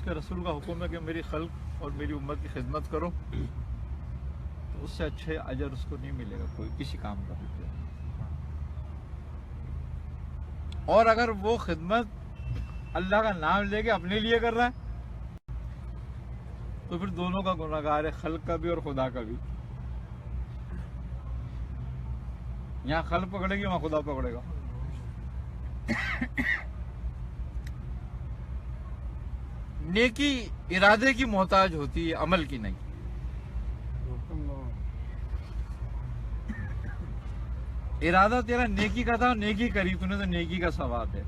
کے رسول کا حکم ہے کہ میری خلق اور میری امت کی خدمت کرو، تو اس سے اچھے اجر اس کو نہیں ملے گا کوئی کسی کام کا. اور اگر وہ خدمت اللہ کا نام لے کے اپنے لیے کر رہا ہے تو پھر دونوں کا گناہ گار ہے، خلق کا بھی اور خدا کا بھی. یہاں خلق پکڑے گی وہاں خدا پکڑے گا. نیکی ارادے کی محتاج ہوتی ہے، عمل کی نہیں. ارادہ تیرا نیکی کا تھا، نیکی کری تو نے تو نیکی کا ثواب ہے.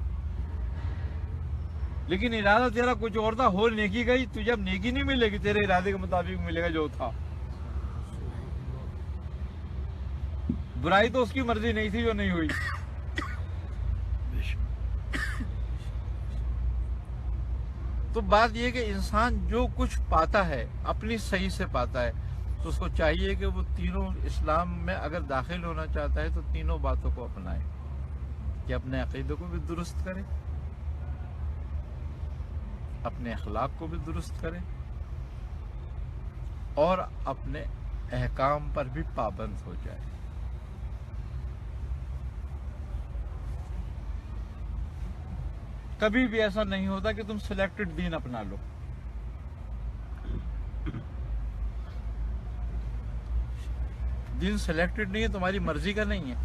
لیکن ارادہ تیرا کچھ اور تھا، ہو نیکی گئی، تجھے اب نیکی نہیں ملے گی، تیرے ارادے کے مطابق ملے گا جو تھا. برائی تو اس کی مرضی نہیں تھی جو نہیں ہوئی. تو بات یہ کہ انسان جو کچھ پاتا ہے اپنی صحیح سے پاتا ہے، تو اس کو چاہیے کہ وہ تینوں اسلام میں اگر داخل ہونا چاہتا ہے تو تینوں باتوں کو اپنائے، کہ اپنے عقیدے کو بھی درست کرے، اپنے اخلاق کو بھی درست کرے، اور اپنے احکام پر بھی پابند ہو جائے. کبھی بھی ایسا نہیں ہوتا کہ تم سلیکٹڈ دین اپنا لو. دین سلیکٹڈ نہیں ہے، تمہاری مرضی کا نہیں ہے.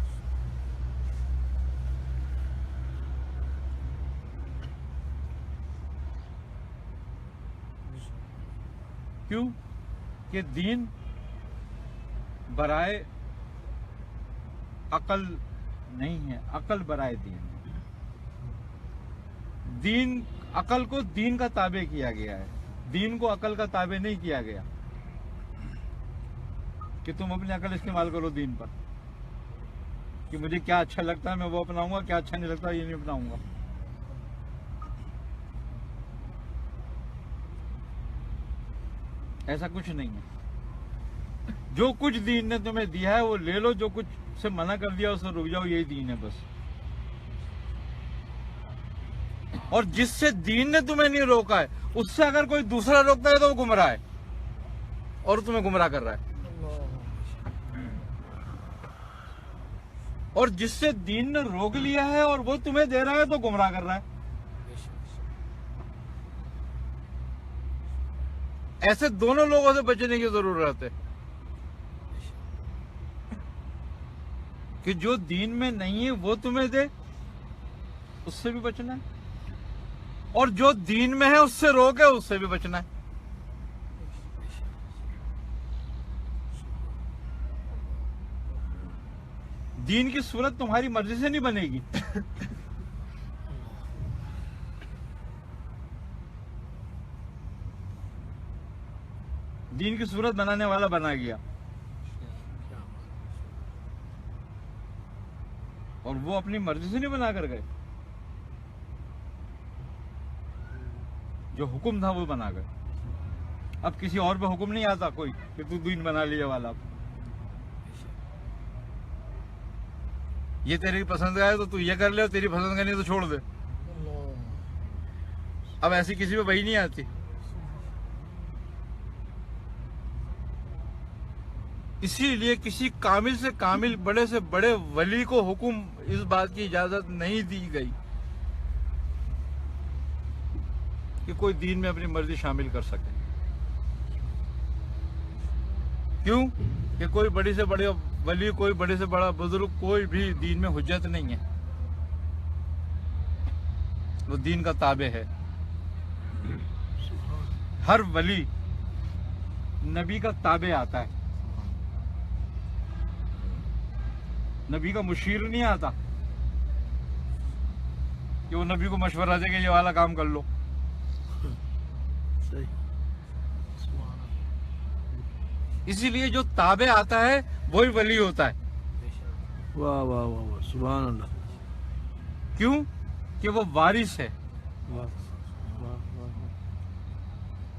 کیوں کہ دین برائے عقل نہیں ہے، عقل برائے دین ہے. دین عقل کو دین کا تابع کیا گیا ہے، دین کو عقل کا تابع نہیں کیا گیا کہ تم اپنی عقل استعمال کرو دین پر، کہ مجھے کیا اچھا لگتا ہے میں وہ اپناؤں گا، کیا اچھا نہیں لگتا یہ نہیں اپناؤں گا. ایسا کچھ نہیں ہے. جو کچھ دین نے تمہیں دیا ہے وہ لے لو، جو کچھ سے منع کر دیا اس سے رک جاؤ، یہی دین ہے بس. اور جس سے دین نے تمہیں نہیں روکا ہے اس سے اگر کوئی دوسرا روکتا ہے تو وہ گمراہ ہے اور تمہیں گمراہ کر رہا ہے. اور جس سے دین نے روک لیا ہے اور وہ تمہیں دے رہا ہے تو گمراہ کر رہا ہے. ایسے دونوں لوگوں سے بچنے کی ضرورت ہے کہ جو دین میں نہیں ہے وہ تمہیں دے، اس سے بھی بچنا ہے، اور جو دین میں ہے اس سے روکے اس سے بھی بچنا ہے. دین کی صورت تمہاری مرضی سے نہیں بنے گی. دین کی صورت بنانے والا بنا گیا، اور وہ اپنی مرضی سے نہیں بنا کر گئے. جو حکم تھا وہ بنا گئے. اب کسی اور پہ حکم نہیں آتا کوئی کہ تو دین بنا لیے والا. یہ تیری پسند کا ہے تو یہ کر لے، اور تیری پسند کا نہیں تو چھوڑ دے. اب ایسی کسی پہ وحی نہیں آتی. اسی لیے کسی کامل سے کامل، بڑے سے بڑے ولی کو حکم اس بات کی اجازت نہیں دی گئی کہ کوئی دین میں اپنی مرضی شامل کر سکے. کیوں کہ کوئی بڑی سے بڑے ولی، کوئی بڑے سے بڑا بزرگ، کوئی بھی دین میں حجت نہیں ہے، وہ دین کا تابع ہے. ہر ولی نبی کا تابع آتا ہے، نبی کا مشیر نہیں آتا کہ وہ نبی کو مشورہ دے کہ یہ والا کام کر لو. اسی لیے جو تابع آتا ہے وہی ولی ہوتا ہے. واہ واہ واہ واہ، سبحان اللہ. کیوں کہ وہ وارث ہے،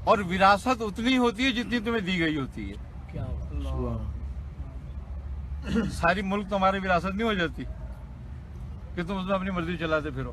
اور وراثت اتنی ہوتی ہے جتنی تمہیں دی گئی ہوتی ہے. ساری ملک تمہاری وراثت نہیں ہو جاتی کہ تم اس میں اپنی مرضی چلاتے پھرو.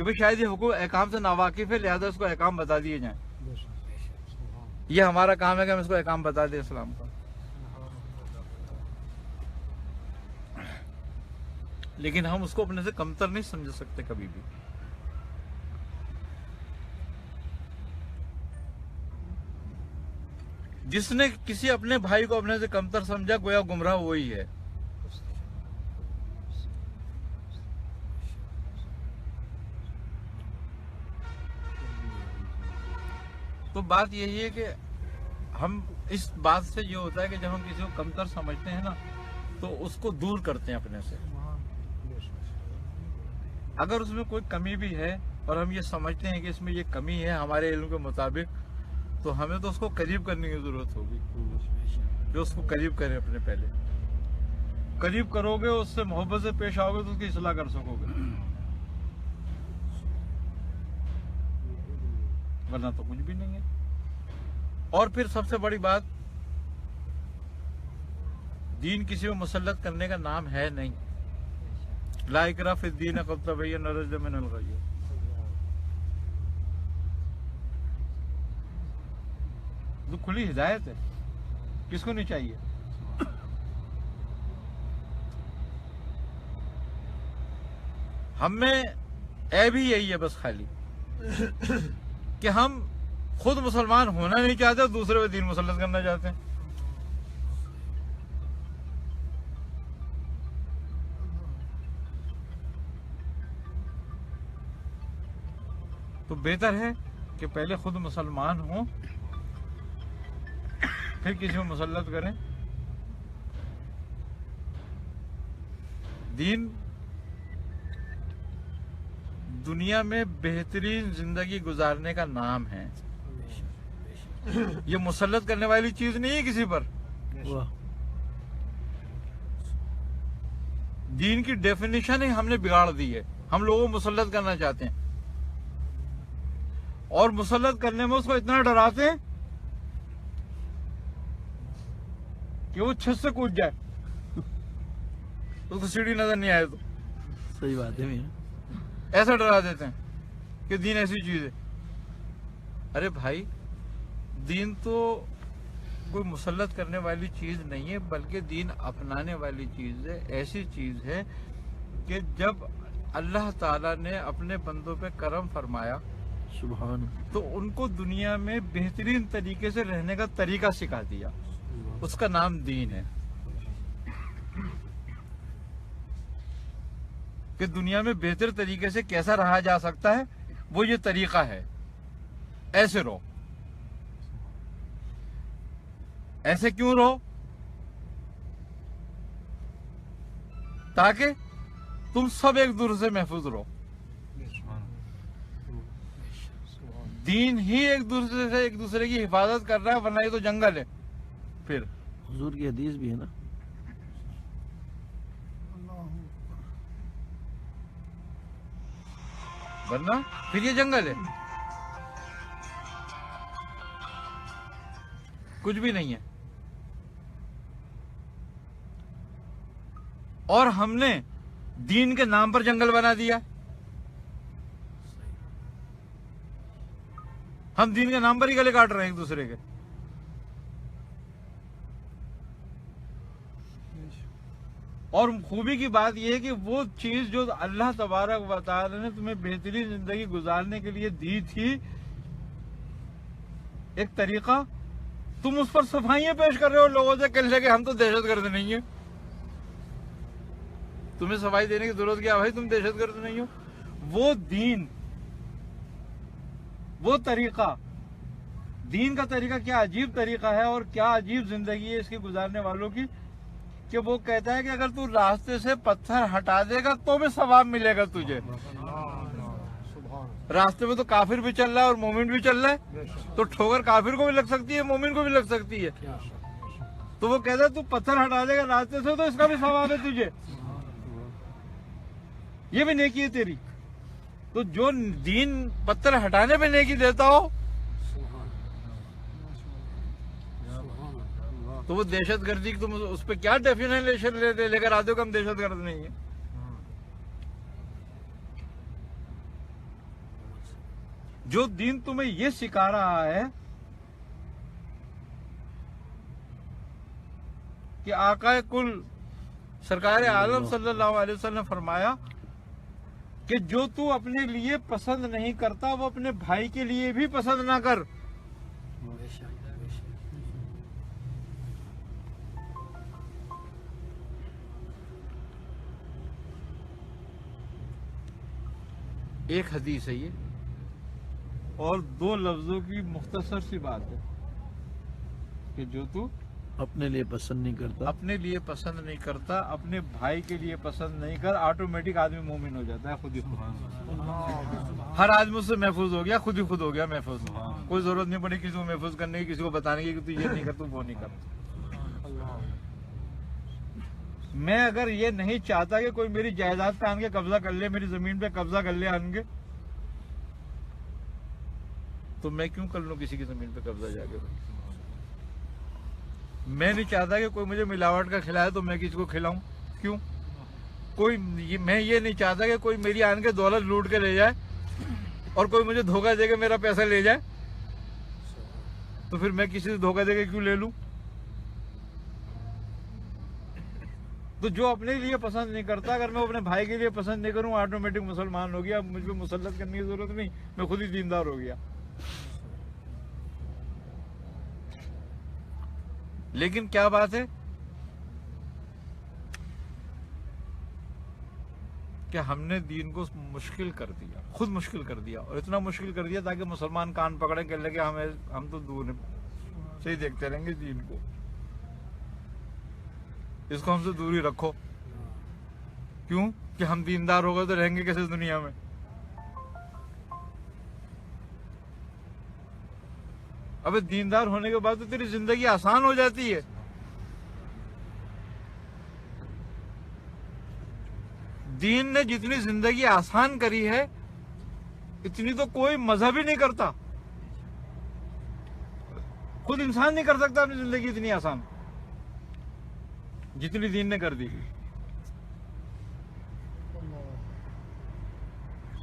کہ بھئی شاید یہ حقوق احکام سے ناواقف ہے، لہذا اس کو احکام بتا دیے جائیں. یہ ہمارا کام ہے کہ ہم اس کو احکام بتا دیں اسلام کا. لیکن ہم اس کو اپنے سے کمتر نہیں سمجھ سکتے کبھی بھی. جس نے کسی اپنے بھائی کو اپنے سے کمتر سمجھا گویا گمراہ وہی ہے. تو بات یہی ہے کہ ہم اس بات سے یہ ہوتا ہے کہ جب ہم کسی کو کمتر سمجھتے ہیں نا تو اس کو دور کرتے ہیں اپنے سے. اگر اس میں کوئی کمی بھی ہے اور ہم یہ سمجھتے ہیں کہ اس میں یہ کمی ہے ہمارے علم کے مطابق، تو ہمیں تو اس کو قریب کرنے کی ضرورت ہوگی. جو اس کو قریب کرے اپنے پہلے قریب کرو گے، اس سے محبت سے پیش آؤ گے تو اس کی اصلاح کر سکو گے، ورنہ تو کچھ بھی نہیں ہے. اور پھر سب سے بڑی بات، دین کسی کو مسلط کرنے کا نام ہے نہیں. لا اکراہ فی الدین قد تبین الرشد من الغی. تو کھلی ہدایت ہے، کس کو نہیں چاہیے. ہم میں عیب ہی یہی ہے بس خالی کہ ہم خود مسلمان ہونا نہیں چاہتے اور دوسرے پہ دین مسلط کرنا چاہتے ہیں. تو بہتر ہے کہ پہلے خود مسلمان ہوں پھر کسی کو مسلط کریں. دین دنیا میں بہترین زندگی گزارنے کا نام ہے. یہ مسلط کرنے والی چیز نہیں ہے کسی پر. دین کی ڈیفینیشن ہی ہم نے بگاڑ دی ہے. ہم لوگوں کو مسلط کرنا چاہتے ہیں اور مسلط کرنے میں اس کو اتنا ڈراتے ہیں کہ وہ چھت سے کود جائے، اس کو سیڑھی نظر نہیں آئے تو. صحیح بات ہے. ایسا ڈرا دیتے ہیں کہ دین ایسی چیز ہے. ارے بھائی، دین تو کوئی مسلط کرنے والی چیز نہیں ہے، بلکہ دین اپنانے والی چیز ہے. ایسی چیز ہے کہ جب اللہ تعالیٰ نے اپنے بندوں پہ کرم فرمایا سبحان، تو ان کو دنیا میں بہترین طریقے سے رہنے کا طریقہ سکھا دیا. اس کا نام دین ہے. کہ دنیا میں بہتر طریقے سے کیسا رہا جا سکتا ہے، وہ یہ طریقہ ہے. ایسے رہو. ایسے کیوں رہو؟ تاکہ تم سب ایک دوسرے سے محفوظ رہو. دین ہی ایک دوسرے کی حفاظت کر رہا ہے، ورنہ یہ تو جنگل ہے. پھر حضور کی حدیث بھی ہے نا، ورنہ پھر یہ جنگل ہے، کچھ بھی نہیں ہے. اور ہم نے دین کے نام پر جنگل بنا دیا. ہم دین کے نام پر ہی گلے کاٹ رہے ہیں ایک دوسرے کے. اور خوبی کی بات یہ ہے کہ وہ چیز جو اللہ تبارک و تعالی نے تمہیں بہترین زندگی گزارنے کے لیے دی تھی، ایک طریقہ، تم اس پر صفائیاں پیش کر رہے ہو لوگوں سے کہنے لگے ہم تو دہشت گرد نہیں ہیں. تمہیں صفائی دینے کی ضرورت کیا بھائی، تم دہشت گرد نہیں ہو. وہ دین، وہ طریقہ، دین کا طریقہ کیا عجیب طریقہ ہے اور کیا عجیب زندگی ہے اس کی گزارنے والوں کی، کہ وہ کہتا ہے کہ اگر تو راستے سے پتھر ہٹا دے گا تو بھی ثواب ملے گا تجھے. راستے میں تو کافر بھی چل رہا ہے اور مومن بھی چل رہا ہے، تو ٹھوکر کافر کو بھی لگ سکتی ہے، مومن کو بھی لگ سکتی ہے. تو وہ کہتا ہے تو پتھر ہٹا دے گا راستے سے تو اس کا بھی ثواب ہے تجھے، یہ بھی نیکی ہے تیری. تو جو دین پتھر ہٹانے پہ نیکی دیتا ہو تو وہ دہشت گردی تم اس پہ کیا ڈیفینیشن لے کر آتے ہو کہ ہم دہشت گرد نہیں ہیں. جو دین تمہیں یہ سکھا رہا ہے کہ آقا کل سرکار عالم صلی اللہ علیہ وسلم فرمایا کہ جو تو اپنے لیے پسند نہیں کرتا وہ اپنے بھائی کے لیے بھی پسند نہ کر. ایک حدیث ہے یہ اور 2 لفظوں کی مختصر سی بات ہے کہ جو تو اپنے لیے پسند نہیں کرتا اپنے لیے پسند نہیں کرتا اپنے بھائی کے لیے پسند نہیں کر. آٹومیٹک آدمی مومن ہو جاتا ہے خود ہی خود. ہر آدمی اس سے محفوظ ہو گیا, خود ہی خود ہو گیا محفوظ. کوئی ضرورت نہیں پڑی کسی کو محفوظ کرنے کی, کسی کو بتانے کی کہ تو یہ نہیں کر تو وہ نہیں کر. میں اگر یہ نہیں چاہتا کہ کوئی میری جائیداد پہ آن کے قبضہ کر لے, میری زمین پہ قبضہ کر لے آن کے, تو میں کیوں کر لوں کسی کی زمین پہ قبضہ جا کے. میں نہیں چاہتا کہ کوئی مجھے ملاوٹ کا کھلائے تو میں کسی کو کھلاؤں. کیوں؟ میں یہ نہیں چاہتا کہ کوئی میری آن کے دولت لوٹ کے لے جائے اور کوئی مجھے دھوکہ دے کے میرا پیسہ لے جائے, تو پھر میں کسی سے دھوکہ دے کے کیوں لے لوں. تو جو اپنے لیے پسند نہیں کرتا, اگر میں اپنے بھائی کے لیے پسند نہیں کروں آٹومیٹک مسلمان ہو گیا, مجھ پہ مسلط کرنے کی ضرورت نہیں, میں خود ہی دیندار ہو گیا. لیکن کیا بات ہے کہ ہم نے دین کو مشکل کر دیا, خود مشکل کر دیا, اور اتنا مشکل کر دیا تاکہ مسلمان کان پکڑے کہ لگے ہم تو دور سے ہی دیکھتے رہیں گے دین کو, اس کو ہم سے دوری رکھو. کیوں کہ ہم دیندار ہو گئے تو رہیں گے کیسے دنیا میں. اب دیندار ہونے کے بعد تو تیری زندگی آسان ہو جاتی ہے. دین نے جتنی زندگی آسان کری ہے اتنی تو کوئی مذہب ہی نہیں کرتا. خود انسان نہیں کر سکتا اپنی زندگی اتنی آسان جتنی دین نے کر دی.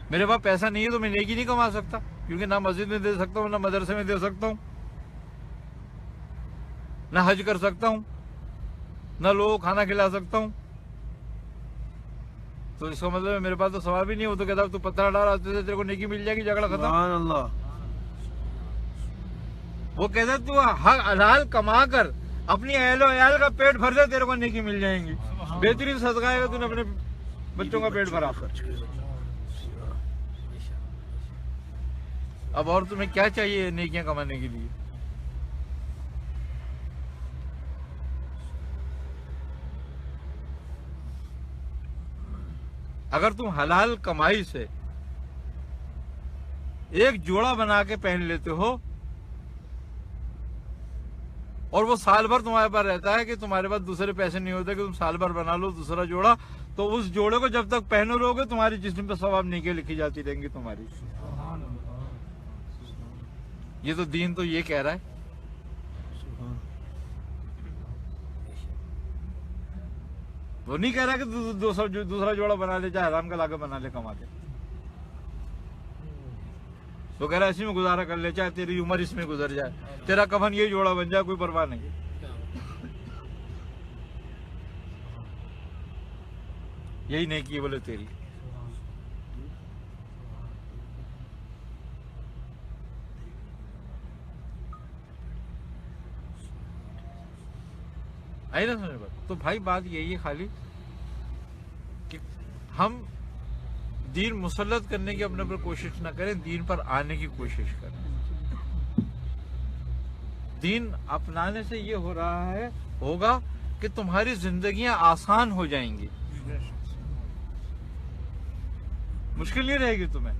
میرے پاس پیسہ نہیں ہے تو میں نیکی نہیں کما سکتا, کیونکہ نہ مسجد میں دے سکتا ہوں, نہ مدرسے میں دے سکتا ہوں, نہ حج کر سکتا ہوں, نہ لوگوں کو کھانا کھلا سکتا ہوں. تو اس کا مطلب ہے میرے پاس تو ثواب ہی نہیں. وہ تو کہتا تو پتھر ڈال آتے سے تیرے کو نیکی مل جائے گی, جھگڑا ختم. سبحان اللہ. وہ کہتا تو حق حلال کما کر اپنی اہل و عیال کا پیٹ بھر دے, تیرے کو نیکی مل جائیں گی. بہترین صدقہ ہے کہ تو نے اپنے بچوں کا پیٹ بھرا. اب اور تمہیں کیا چاہیے نیکیاں کمانے کے لیے؟ اگر تم حلال کمائی سے ایک جوڑا بنا کے پہن لیتے ہو اور وہ سال بھر تمہارے پاس رہتا ہے کہ تمہارے پاس دوسرے پیسے نہیں ہوتے کہ تم سال بھر بنا لو دوسرا جوڑا, تو اس جوڑے کو جب تک پہنو رہو گے تمہاری جسم پہ ثواب نیکیاں لکھی جاتی رہیں گی تمہاری. یہ تو دین تو یہ کہہ رہا ہے. وہ نہیں کہہ رہا کہ دوسرا جوڑا بنا لے, چاہے حرام کا لا کے بنا لے کما کے. وہ کہہ رہا ہے اسی میں گزارا کر لے, چاہے تیری عمر اس میں گزر جائے, تیرا کفن یہ جوڑا بن جائے, کوئی پرواہ نہیں. یہی نیکی ہے بولے تیری. آئی نا سمجھ بات. تو بھائی بات یہی ہے خالی کہ ہم دین مسلط کرنے کی اپنے پر کوشش نہ کریں, دین پر آنے کی کوشش کریں. دین اپنانے سے یہ ہو رہا ہے ہوگا کہ تمہاری زندگیاں آسان ہو جائیں گی, مشکل نہیں رہے گی تمہیں.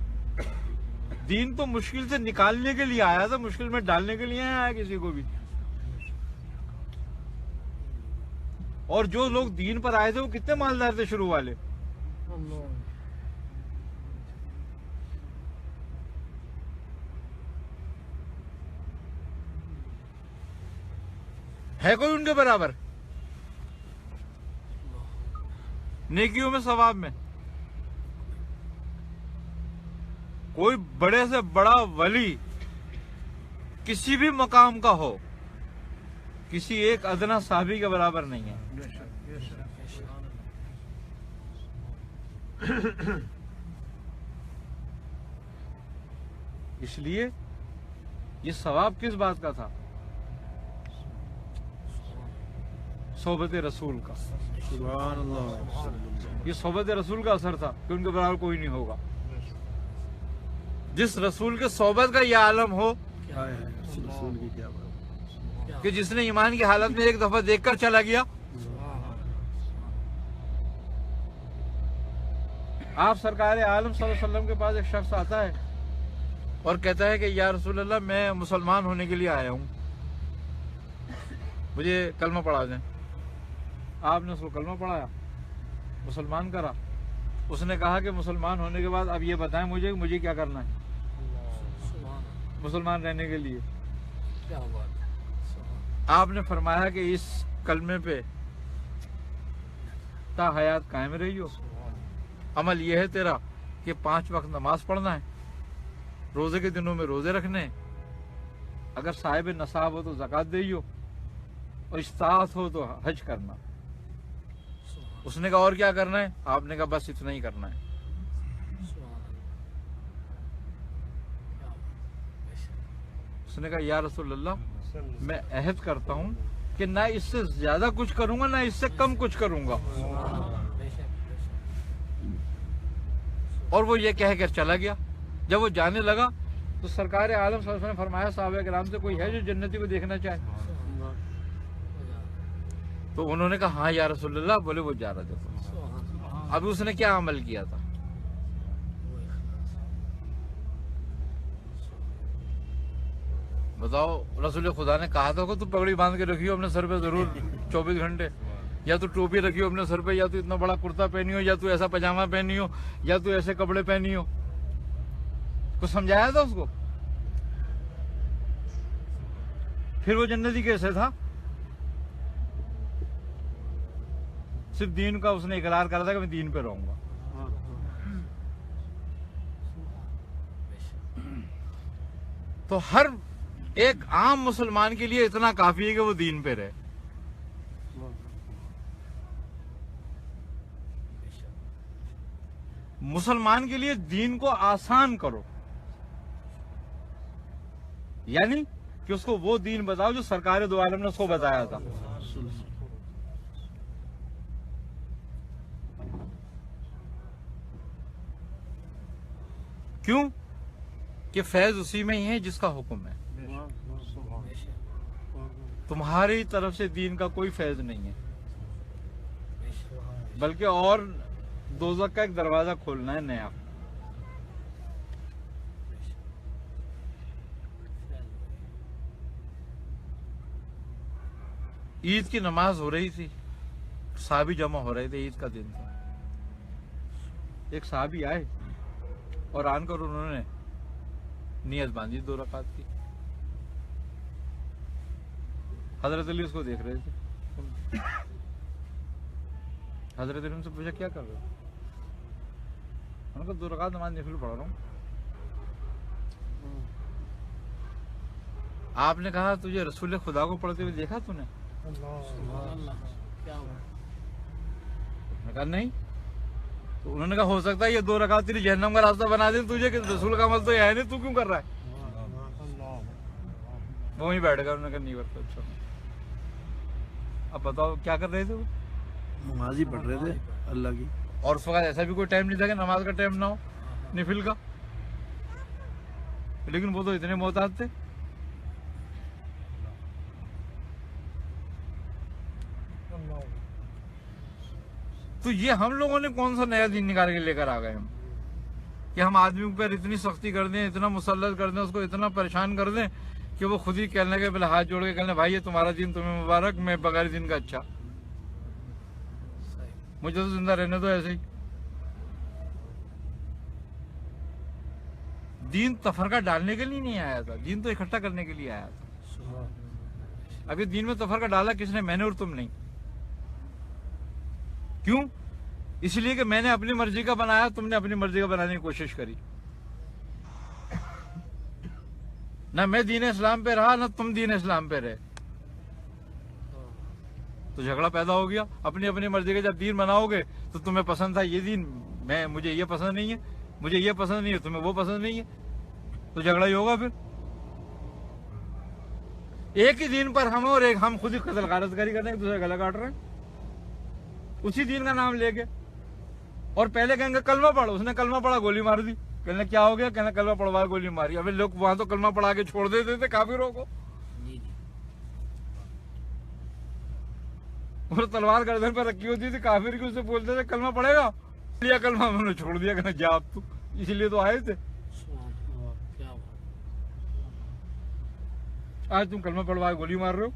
دین تو مشکل سے نکالنے کے لیے آیا تھا, مشکل میں ڈالنے کے لیے آیا کسی کو بھی. اور جو لوگ دین پر آئے تھے وہ کتنے مالدار تھے شروع والے. ہے کوئی ان کے برابر نیکیوں میں ثواب میں؟ کوئی بڑے سے بڑا ولی کسی بھی مقام کا ہو، کسی ایک ادنا صحابی کے برابر نہیں ہے. اس لیے یہ ثواب کس بات کا تھا؟ صحبت رسول کا. سبحان اللہ. یہ صحبت رسول کا اثر تھا کہ ان کے برابر کوئی نہیں ہوگا. جس رسول کے صحبت کا یہ عالم ہو رسول کی کیا بات. کہ جس نے ایمان کی حالت میں ایک دفعہ دیکھ کر چلا گیا. آپ سرکار عالم صلی اللہ علیہ وسلم کے پاس ایک شخص آتا ہے اور کہتا ہے کہ یا رسول اللہ میں مسلمان ہونے کے لیے آیا ہوں، مجھے کلمہ پڑھا دیں. آپ نے اس کو کلمہ پڑھایا، مسلمان کرا. اس نے کہا کہ مسلمان ہونے کے بعد اب یہ بتائیں مجھے کیا کرنا ہے مسلمان رہنے کے لیے. آپ نے فرمایا کہ اس کلمے پہ تا حیات قائم رہی ہو. عمل یہ ہے تیرا کہ 5 وقت نماز پڑھنا ہے، روزے کے دنوں میں روزے رکھنے ہیں، اگر صاحب نصاب ہو تو زکوٰۃ دیو، اور استطاعت ہو تو حج کرنا. اس نے کہا اور کیا کرنا ہے؟ آپ نے کہا بس اتنا ہی کرنا ہے. اس نے کہا یا رسول اللہ میں عہد کرتا ہوں کہ نہ اس سے زیادہ کچھ کروں گا نہ اس سے کم کچھ کروں گا. اور وہ یہ کہہ کر چلا گیا. جب وہ جانے لگا تو سرکار عالم صلی اللہ علیہ وسلم نے فرمایا صحابہ کرام سے کوئی ہے جو جنتی کو دیکھنا چاہے؟ تو انہوں نے کہا ہاں یا رسول اللہ. بولے وہ جا رہا تھا. ابھی اس نے کیا عمل کیا تھا؟ بتاؤ. رسول خدا نے کہا تھا کہ تو پگڑی باندھ کے رکھیو اپنے سر پہ ضرور 24 گھنٹے، یا تو ٹوپی رکھیو اپنے سر پہ، یا تو اتنا بڑا کرتا پہنی ہو، یا تو ایسا پاجامہ پہنی ہو، یا تو ایسے کپڑے پہنی ہو. کچھ سمجھایا تھا اس کو؟ پھر وہ جنتی کیسے تھا؟ صرف دین کا اس نے اقرار کرا تھا کہ میں دین پہ رہوں گا. تو ہر ایک عام مسلمان کے لیے اتنا کافی ہے کہ وہ دین پہ رہے. مسلمان کے لیے دین کو آسان کرو، یعنی کہ اس کو وہ دین بتاؤ جو سرکار دو عالم نے اس کو بتایا تھا. کیوں کہ فیض اسی میں ہی ہے جس کا حکم ہے. تمہاری طرف سے دین کا کوئی فیض نہیں ہے، بلکہ اور دوزخ کا ایک دروازہ کھولنا ہے نیا. عید کی نماز ہو رہی تھی، صحابی جمع ہو رہے تھے، عید کا دن تھا. ایک صحابی آئے اور آن کر انہوں نے نیت باندھی 2 رکعت کی. حضرت علی اس کو دیکھ رہے تھے. حضرت علی ان سے پوچھا کیا کر رہے ہو؟ انہوں نے کہا 2 رکعت نماز نفل پڑھ رہا ہوں. آپ نے کہا تجھے رسول خدا کو پڑھتے ہوئے دیکھا تو نے؟ انہوں نے کہا نہیں. تو انہوں نے کہا ہو سکتا ہے یہ 2 رکعت تیری جہنم کا راستہ بنا دیں تجھے، کہ رسول کا عمل تو یہ ہے نہیں، تو کیوں کر رہا ہے؟ وہیں بیٹھ گیا. انہوں نے کہا نہیں کرتا. اچھا اب بتاؤ کیا کر رہے تھے وہ؟ نماز ہی پڑھ رہے تھے اللہ کی. اور اس وقت ایسا بھی کوئی ٹائم نہیں تھا کہ نماز کا ٹائم نہ ہو نفل کا، لیکن وہ تو اتنے محتاط تھے. تو یہ ہم لوگوں نے کون سا نیا دین نکال کے لے کر آ گئے ہم، کہ ہم آدمی پر اتنی سختی کر دیں، اتنا مسلط کر دیں، اس کو اتنا پریشان کر دیں کہ وہ خود ہی کہنے لگے، پہلے ہاتھ جوڑ کے کہنے بھائی یہ تمہارا دین تمہیں مبارک، میں بغیر دین کا اچھا، مجھے تو زندہ رہنے دو ایسے ہی. دین تفرقہ ڈالنے کے لیے نہیں آیا تھا، دین تو اکٹھا کرنے کے لیے آیا تھا. ابھی دین میں تفرقہ ڈالا کس نے؟ میں نے اور تم نہیں. کیوں؟ اس لیے کہ میں نے اپنی مرضی کا بنایا، تم نے اپنی مرضی کا بنانے کی کوشش کری. نہ میں دین اسلام پہ رہا نہ تم دین اسلام پہ رہے، تو جھگڑا پیدا ہو گیا۔ اپنی اپنی مرضی کا جب دین بناؤ گے تو تمہیں پسند تھا یہ دین، مجھے یہ پسند نہیں ہے، مجھے یہ پسند نہیں ہے، تمہیں وہ پسند نہیں ہے، تو جھگڑا ہی ہوگا پھر۔ ایک ہی دین پر ہم اور ایک ہم خود ہی قتل غارت کاری کر رہے ہیں، ایک دوسرے گلا کاٹ رہے ہیں اسی دین کا نام لے کے۔ اور پہلے کہیں گے کلمہ پڑھو، اس نے کلمہ پڑھا گولی مار دی، کہنے کیا ہو گیا، کہنا کلمہ پڑھوا گولی ماری۔ ابھی لوگ وہاں تو کلمہ پڑھا کے چھوڑ دیتے تھے کافروں کو، اور تلوار گردن پہ رکھی ہوتی تھی کافر کی، اسے بولتے تھے کلمہ پڑھے گا، لیا کلمہ، انہوں نے چھوڑ دیا، کہنا جا اب تو، اسی لیے تو آئے تھے۔ آج تم کلمہ پڑھوا گولی مار رہے ہو،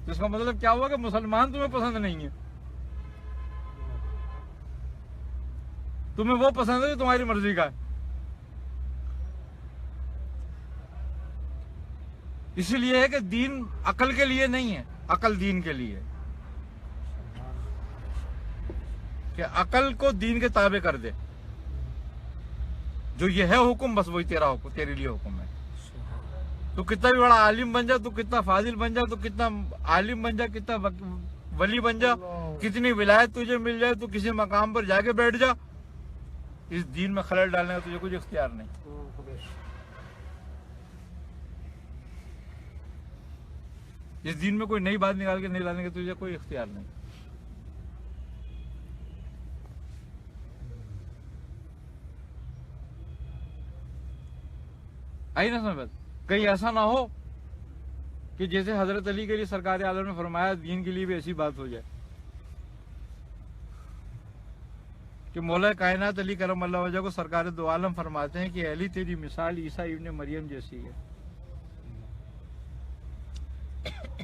تو اس کا مطلب کیا ہوا کہ مسلمان تمہیں پسند نہیں ہے، تمہیں وہ پسند ہے جو تمہاری مرضی کا ہے۔ اسی لیے ہے کہ دین عقل کے لیے نہیں ہے، عقل دین کے لیے، کہ عقل کو دین کے تابع کر دے، جو یہ ہے حکم بس وہی تیرا حکم، تیرے لیے حکم ہے۔ تو کتنا بھی بڑا عالم بن جا، تو کتنا فاضل بن جا، تو کتنا عالم بن جا، کتنا ولی بن جا، کتنی ولایت تجھے مل جائے، تو کسی مقام پر جا کے بیٹھ جا، اس دین میں خلل ڈالنے کا تجھے کچھ اختیار نہیں۔ اس دین میں کوئی نئی بات نکال کے نہیں لانے کا تجھے کوئی اختیار نہیں۔ آئی نا سمجھ؟ کہیں ایسا نہ ہو کہ جیسے حضرت علی کے لیے سرکار عالم نے فرمایا، دین کے لیے بھی ایسی بات ہو جائے کہ مولا کائنات علی کرم اللہ وجہ کو سرکار دو عالم فرماتے ہیں کہ علی تیری مثال عیسیٰ ابن مریم جیسی ہے،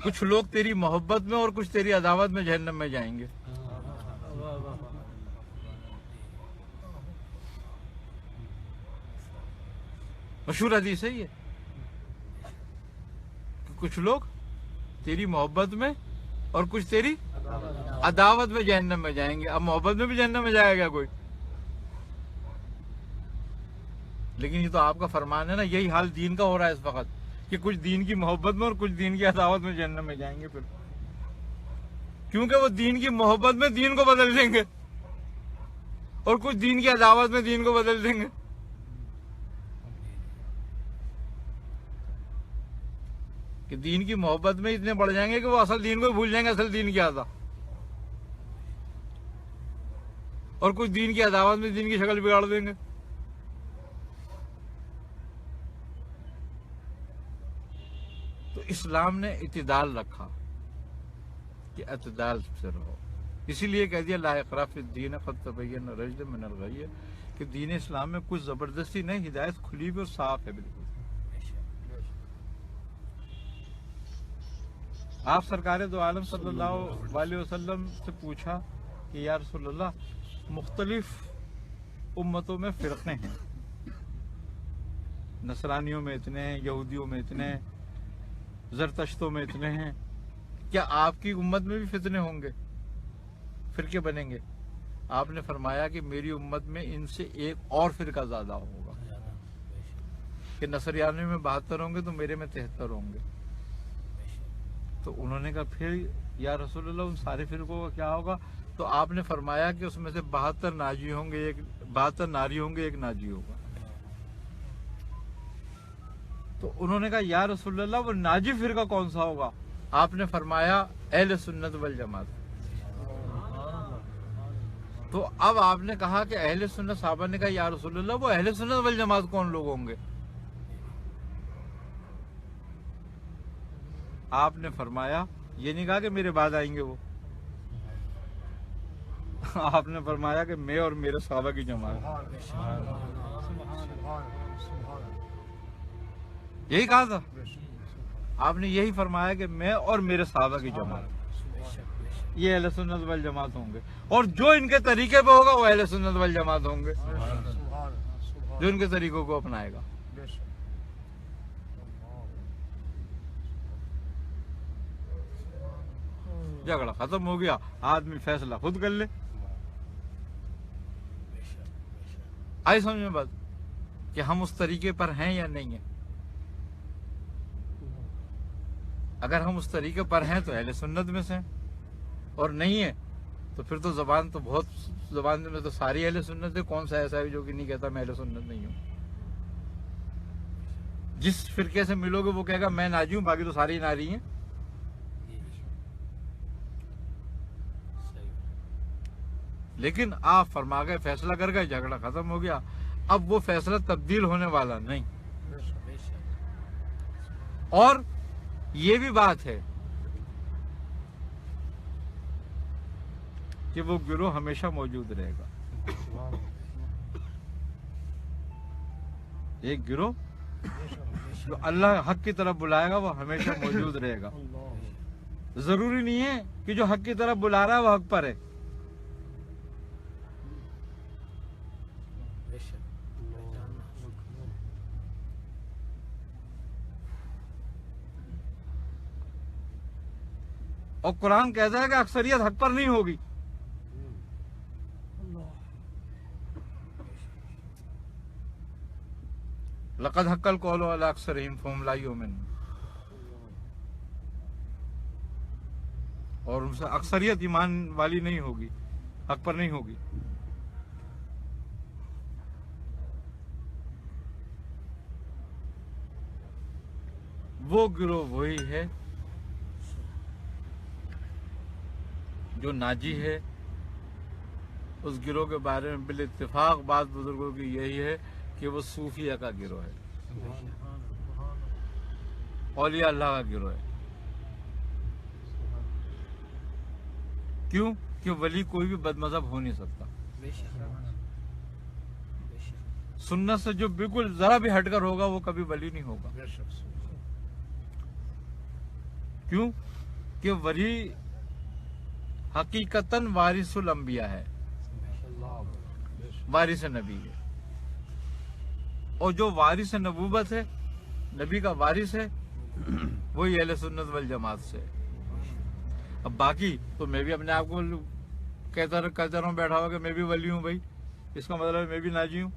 کچھ لوگ تیری محبت میں اور کچھ تیری عداوت میں جہنم میں جائیں گے۔ مشہور حدیث ہے یہ، کہ کچھ لوگ تیری محبت میں اور کچھ تیری عداوت میں جہنم میں جائیں گے۔ اب محبت میں بھی جہنم میں جائے گا کوئی؟ لیکن یہ تو آپ کا فرمان ہے نا، یہی حال دین کا ہو رہا ہے اس وقت، کہ کچھ دین کی محبت میں اور کچھ دین کی عداوت میں جہنم میں جائیں گے پھر، کیونکہ وہ دین کی محبت میں دین کو بدل دیں گے اور کچھ دین کی عداوت میں دین کو بدل دیں گے۔ کہ دین کی محبت میں اتنے بڑھ جائیں گے کہ وہ اصل دین کو بھول جائیں گے، اصل دین کیا تھا، اور کچھ دین کی عداوت میں دین کی شکل بگاڑ دیں گے۔ تو اسلام نے اعتدال رکھا کہ اعتدال سے رہو، اسی لیے کہہ دیا لا اکراہ فی الدین قد تبین الرشد من الغی، کہ دین اسلام میں کچھ زبردستی نہیں، ہدایت کھلی ہوئی اور صاف ہے بالکل۔ آپ سرکار دو عالم صلی اللہ علیہ وسلم سے پوچھا کہ یا رسول اللہ، مختلف امتوں میں فرقے ہیں، نصرانیوں میں اتنے ہیں، یہودیوں میں اتنے ہیں، زرتشتوں میں اتنے ہیں، کیا آپ کی امت میں بھی فتنے ہوں گے، فرقے بنیں گے؟ آپ نے فرمایا کہ میری امت میں ان سے ایک اور فرقہ زیادہ ہوگا، کہ نصرانیوں میں 72 ہوں گے تو میرے میں 73 ہوں گے۔ تو انہوں نے کہا پھر یا رسول اللہ ان سارے فرقوں کا کیا ہوگا؟ تو آپ نے فرمایا کہ اس میں سے 72 ناجی ہوں گے، 72 ناری ہوں گے، ایک ناجی ہوگا۔ تو انہوں نے کہا یا رسول اللہ وہ ناجی فرقہ کون سا ہوگا؟ آپ نے فرمایا اہل سنت والجماعت۔ تو اب آپ نے کہا کہ اہل سنت، صحابہ نے کہا یا رسول اللہ وہ اہل سنت والجماعت کون لوگ ہوں گے؟ آپ نے فرمایا، یہ نہیں کہا کہ میرے بعد آئیں گے وہ، آپ نے فرمایا کہ میں اور میرے صحابہ کی جماعت، یہی کہا تھا آپ نے، یہی فرمایا کہ میں اور میرے صحابہ کی جماعت، یہ اہل سنت والجماعت ہوں گے، اور جو ان کے طریقے پہ ہوگا وہ اہل سنت والجماعت ہوں گے، جو ان کے طریقوں کو اپنائے گا۔ جھگڑا ختم ہو گیا، آدمی فیصلہ خود کر لے۔ آئی سمجھ میں بات کہ ہم اس طریقے پر ہیں یا نہیں ہیں؟ اگر ہم اس طریقے پر ہیں تو اہل سنت میں سے ہیں، اور نہیں ہے تو پھر تو زبان میں تو ساری اہل سنت ہے. کون سا ایسا ہے جو کہ نہیں کہتا میں اہل سنت نہیں ہوں؟ جس فرقے سے ملو گے وہ کہے گا میں ناجی ہوں، باقی تو ساری ناری ہیں. لیکن آپ فرما گئے، فیصلہ کر گئے، جھگڑا ختم ہو گیا. اب وہ فیصلہ تبدیل ہونے والا نہیں. اور یہ بھی بات ہے کہ وہ گروہ ہمیشہ موجود رہے گا. ایک گروہ جو اللہ حق کی طرف بلائے گا وہ ہمیشہ موجود رہے گا. ضروری نہیں ہے کہ جو حق کی طرف بلا رہا ہے وہ حق پر ہے. اور قرآن کہتا ہے کہ اکثریت حق پر نہیں ہوگی. لقد حق القول علی اکثرہم فہم لا یؤمنون. اور ان سے اکثریت ایمان والی نہیں ہوگی، حق پر نہیں ہوگی. وہ گروہ وہی ہے جو ناجی ہے. اس گروہ کے بارے میں بالاتفاق بعض بزرگوں کی یہی ہے کہ وہ صوفیہ کا گروہ ہے، اولیاء اللہ کا گروہ ہے. کیوں؟ کہ ولی کوئی بھی بد مذہب ہو نہیں سکتا. سنت سے جو بالکل ذرا بھی ہٹ کر ہوگا وہ کبھی ولی نہیں ہوگا. کیوں؟ کہ ولی حقیقتاً وارث الانبیاء ہے، وارث نبی ہے. اور جو وارث نبوت ہے، نبی کا وارث ہے، وہی اہل سنت والجماعت سے. اب باقی تو میں بھی اپنے آپ کو کہتا رہا ہوں بیٹھا ہوا کہ میں بھی ولی ہوں. بھائی اس کا مطلب ہے میں بھی ناجی ہوں.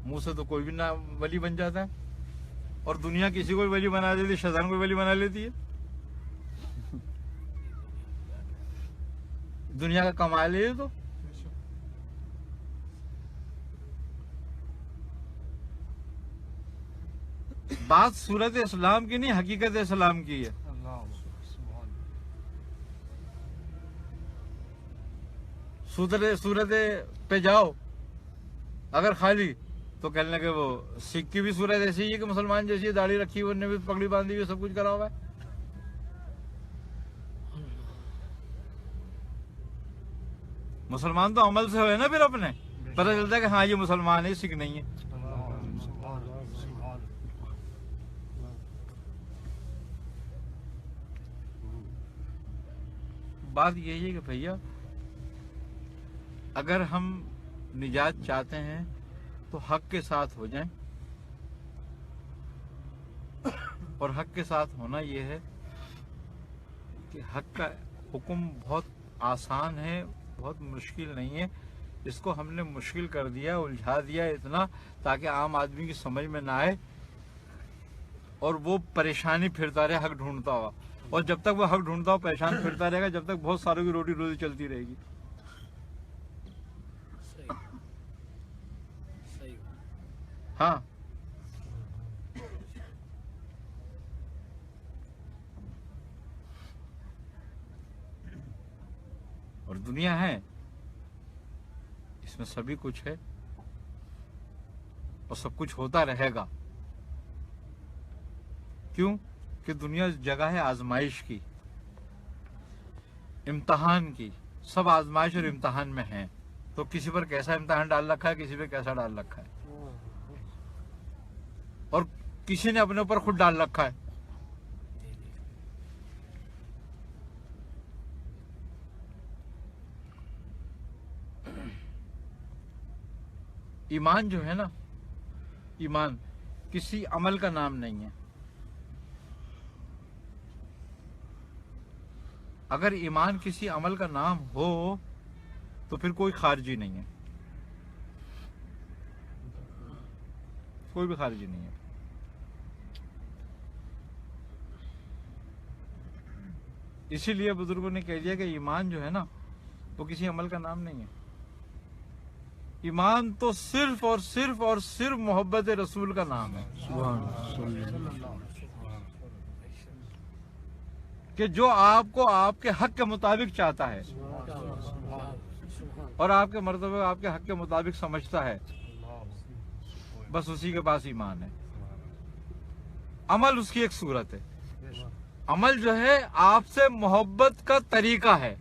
منہ سے تو کوئی بھی ولی بن جاتا ہے، اور دنیا کسی کو بھی ولی بنا دیتی ہے، شیطان کو ولی بنا لیتی ہے. دنیا کا کمال ہے تو. بات صورت اسلام کی نہیں، حقیقت اسلام کی ہے. صورت پہ جاؤ اگر خالی تو کہنے لگے وہ سکھ کی بھی صورت ایسی ہی ہے کہ مسلمان جیسی ہے، داڑھی رکھی ہوئی، انہیں بھی پگڑی باندھی ہوئی، سب کچھ کرا ہوا ہے. مسلمان تو عمل سے ہوئے نا، پھر اپنے پتہ چلتا ہے کہ ہاں یہ مسلمان ہے، سکھ نہیں ہے. بات یہی ہے کہ بھیا اگر ہم نجات چاہتے ہیں تو حق کے ساتھ ہو جائیں. اور حق کے ساتھ ہونا یہ ہے کہ حق کا حکم بہت آسان ہے، بہت مشکل نہیں ہے. اس کو ہم نے مشکل کر دیا، الجھا دیا اتنا تاکہ عام آدمی کی سمجھ میں نہ آئے اور وہ پریشانی پھرتا رہے حق ڈھونڈتا ہوا. اور جب تک وہ حق ڈھونڈتا ہوا پریشان پھرتا رہے گا، جب تک بہت ساروں کی روٹی روزی چلتی رہے گی. ہاں اور دنیا ہے، اس میں سبھی کچھ ہے اور سب کچھ ہوتا رہے گا. کیوں؟ کہ دنیا جگہ ہے آزمائش کی، امتحان کی. سب آزمائش اور امتحان میں ہیں. تو کسی پر کیسا امتحان ڈال رکھا ہے، کسی پہ کیسا ڈال رکھا ہے، اور کسی نے اپنے اوپر خود ڈال رکھا ہے. ایمان جو ہے نا، ایمان کسی عمل کا نام نہیں ہے. اگر ایمان کسی عمل کا نام ہو تو پھر کوئی خارجی نہیں ہے. کوئی بھی خارجی نہیں ہے. اسی لیے بزرگوں نے کہہ دیا کہ ایمان جو ہے نا وہ کسی عمل کا نام نہیں ہے. ایمان تو صرف اور صرف محبت رسول کا نام ہے. کہ جو آپ کو آپ کے حق کے مطابق چاہتا ہے اور آپ کے مرتبے آپ کے حق کے مطابق سمجھتا ہے، بس اسی کے پاس ایمان ہے. عمل اس کی ایک صورت ہے. عمل جو ہے آپ سے محبت کا طریقہ ہے.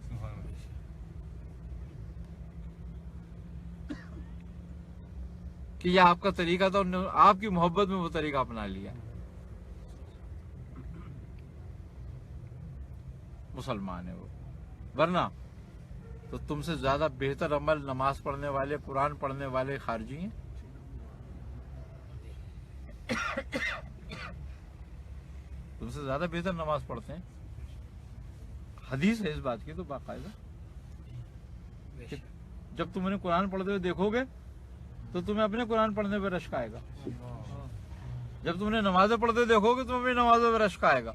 کہ یہ آپ کا طریقہ تھا، آپ کی محبت میں وہ طریقہ اپنا لیا. مسلمان ہے وہ. ورنہ تو تم سے زیادہ بہتر عمل نماز پڑھنے والے، قرآن پڑھنے والے خارجی ہیں. تم سے زیادہ بہتر نماز پڑھتے ہیں. حدیث ہے اس بات کی تو باقاعدہ. جب تم انہیں قرآن پڑھتے ہوئے دیکھو گے تو تمہیں اپنے قرآن پڑھنے پہ رشک آئے گا. جب تم انہیں نمازیں پڑھتے ہوئے دیکھو گے تمہیں اپنی نمازوں پہ رشک آئے گا.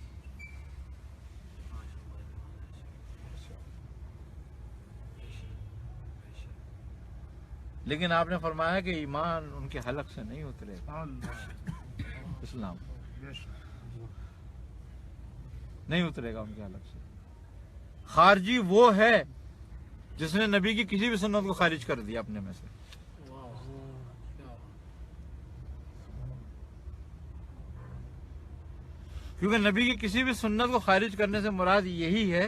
لیکن آپ نے فرمایا کہ ایمان ان کے حلق سے نہیں اترے گا. اسلام نہیں اترے گا ان کے حلق سے. خارجی وہ ہے جس نے نبی کی کسی بھی سنت کو خارج کر دیا اپنے میں سے. کیونکہ نبی کی کسی بھی سنت کو خارج کرنے سے مراد یہی ہے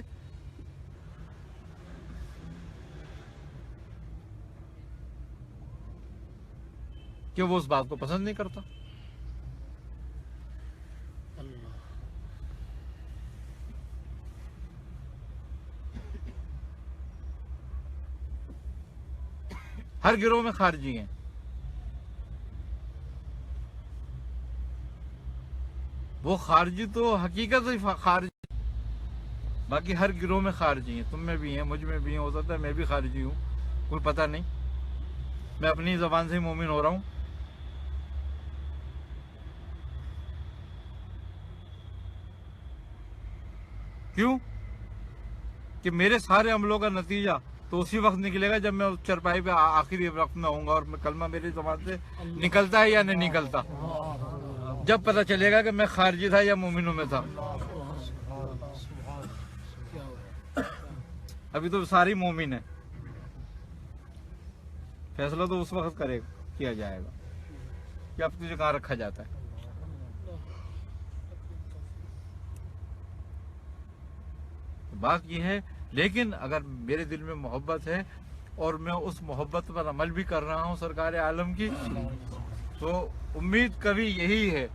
کہ وہ اس بات کو پسند نہیں کرتا. ہر گروہ میں خارجی ہیں. وہ خارجی تو حقیقت ہی خارجی، باقی ہر گروہ میں خارجی ہیں. تم میں بھی ہیں، مجھ میں بھی ہیں، ہو سکتا ہے میں بھی خارجی ہوں، کوئی پتہ نہیں. میں اپنی زبان سے ہی مومن ہو رہا ہوں. کیوں؟ کہ میرے سارے عملوں کا نتیجہ تو اسی وقت نکلے گا جب میں اس چرپائی پہ آخری وقت میں ہوں گا اور کلمہ میری زبان سے نکلتا ہے یا نہیں نکلتا. جب پتہ چلے گا کہ میں خارجی تھا یا مومنوں میں تھا. ابھی تو ساری مومن ہے. فیصلہ تو اس وقت کیا جائے گا کہ اب تجھے کہاں رکھا جاتا ہے. بات یہ ہے. لیکن اگر میرے دل میں محبت ہے اور میں اس محبت پر عمل بھی کر رہا ہوں سرکار عالم کی، تو امید کبھی یہی ہے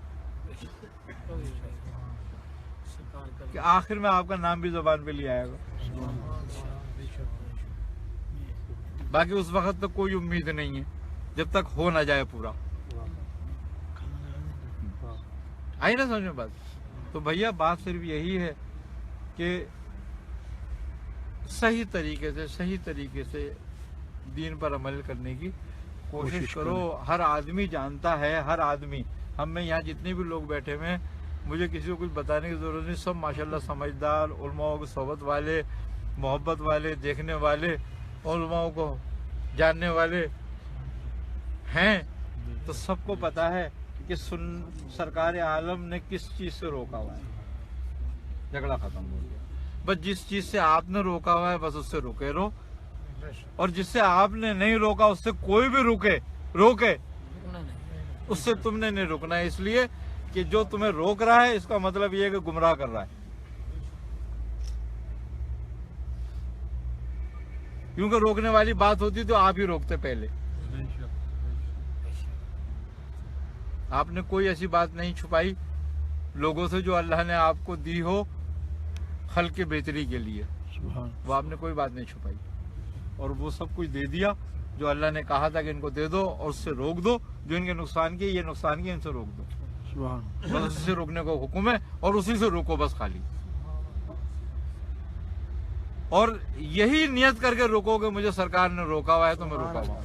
کہ آخر میں آپ کا نام بھی زبان پہ لے آئے گا. باقی اس وقت تک کوئی امید نہیں ہے جب تک ہو نہ جائے پورا. آئی نا سمجھ میں بات؟ تو بھیا بات صرف یہی ہے کہ صحیح طریقے سے دین پر عمل کرنے کی کوشش کرو. ہر آدمی جانتا ہے، ہر آدمی، ہم میں یہاں جتنے بھی لوگ بیٹھے ہوئے ہیں، مجھے کسی کو کچھ بتانے کی ضرورت نہیں. سب ماشاءاللہ سمجھدار، علماء کی صحبت والے، محبت والے، دیکھنے والے، علماء کو جاننے والے ہیں. تو سب کو پتا ہے کہ سرکار عالم نے کس چیز سے روکا ہوا ہے. جھگڑا ختم ہو گیا. بس جس چیز سے آپ نے روکا ہوا ہے بس اس سے روکے رہو، اور جس سے آپ نے نہیں روکا اس سے کوئی بھی روکے اس سے تم نے نہیں رکنا ہے. اس لیے کہ جو تمہیں روک رہا ہے اس کا مطلب یہ ہے کہ گمراہ کر رہا ہے. کیونکہ روکنے والی بات ہوتی تو آپ ہی روکتے پہلے. آپ نے کوئی ایسی بات نہیں چھپائی لوگوں سے جو اللہ نے آپ کو دی ہو خلق کے بہتری کے لیے. وہ آپ نے کوئی بات نہیں چھپائی اور وہ سب کچھ دے دیا جو اللہ نے کہا تھا کہ ان کو دے دو اور اس سے روک دو. جو ان کے نقصان کی، یہ نقصان کی، ان سے روک دو. بس اسی سے روکنے کو حکم ہے اور اسی سے روکو بس خالی. اور یہی نیت کر کے روکو کہ مجھے سرکار نے روکا ہوا ہے تو میں روکا ہوا ہوں.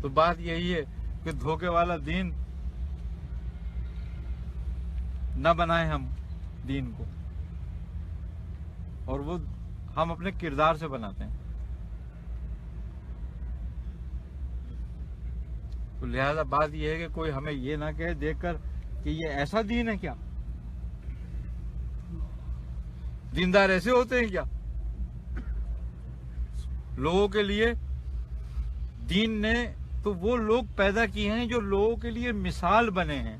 تو بات یہی ہے کہ دھوکے والا دین نہ بنائیں ہم دین کو، اور وہ ہم اپنے کردار سے بناتے ہیں. تو لہذا بات یہ ہے کہ کوئی ہمیں یہ نہ کہے دیکھ کر کہ یہ ایسا دین ہے کیا، دیندار ایسے ہوتے ہیں کیا. لوگوں کے لیے دین نے تو وہ لوگ پیدا کیے ہیں جو لوگوں کے لیے مثال بنے ہیں.